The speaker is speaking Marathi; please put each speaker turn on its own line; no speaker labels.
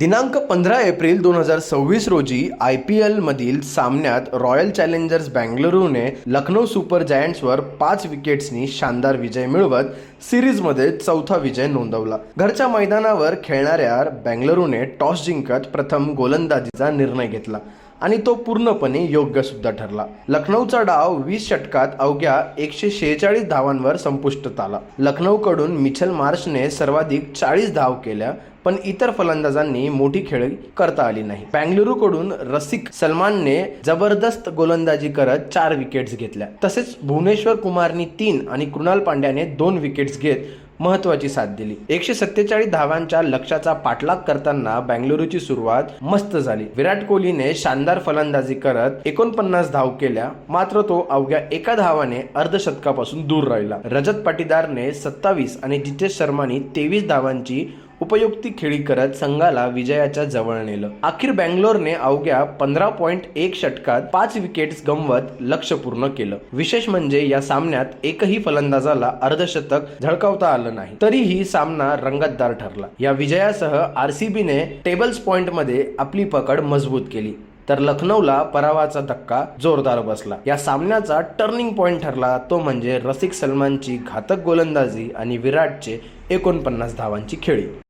दिनांक 15 एप्रिल 2026 रोजी IPL मधील सामन्यात रॉयल चॅलेंजर्स बंगळुरूने लखनौ सुपर जायंट्सवर 5 विकेट्सनी शानदार विजय मिळवत सिरीजमध्ये चौथा विजय नोंदवला. घरच्या मैदानावर खेळणाऱ्या बंगळुरूने टॉस जिंकत प्रथम गोलंदाजीचा निर्णय घेतला आणि तो पूर्णपणे योग्य सुद्धा ठरला. लखनौचा डाव 20 षटकात अवघ्या 146 धावांवर संपुष्टात आला. लखनौकडून मिचेल मार्शने सर्वाधिक 40 धावा केल्या, पण इतर फलंदाजांनी मोठी खेळी करता आली नाही. बंगळुरूकडून रसिक सलमानने जबरदस्त गोलंदाजी करत 4 विकेट्स घेतल्या. तसेच भुवनेश्वर कुमारनी 3 आणि कृणाल पांड्याने 2 विकेट्स घेत महत्त्वाची साथ दिली. 147 धावांच्या लक्ष्याचा पाठलाग करताना बंगळुरूची सुरुवात मस्त झाली. विराट कोहलीने शानदार फलंदाजी करत 49 धावा केल्या, मात्र तो अवघ्या 1 धावाने अर्धशतकापासून दूर राहिला. रजत पाटीदारने 27 आणि जितेश शर्माने 23 धावांची उपयुक्ती खेळी करत संघाला विजयाच्या जवळ नेलं. अखेर बंगलोरने अवघ्या 15.1 षटकात 5 विकेट्स गमवत लक्ष्य पूर्ण केलं. विशेष म्हणजे या सामन्यात एकही फलंदाजाला अर्धशतक झळकावता आलं नाही, तरीही सामना रंगतदार ठरला. या विजयासह RCBने टेबल्स पॉइंटमध्ये आपली पकड मजबूत केली, तर लखनौला पराभवाचा धक्का जोरदार बसला. या सामन्याचा टर्निंग पॉइंट ठरला तो म्हणजे रसिक सलमानची घातक गोलंदाजी आणि विराटचे 49 धावांची खेळी.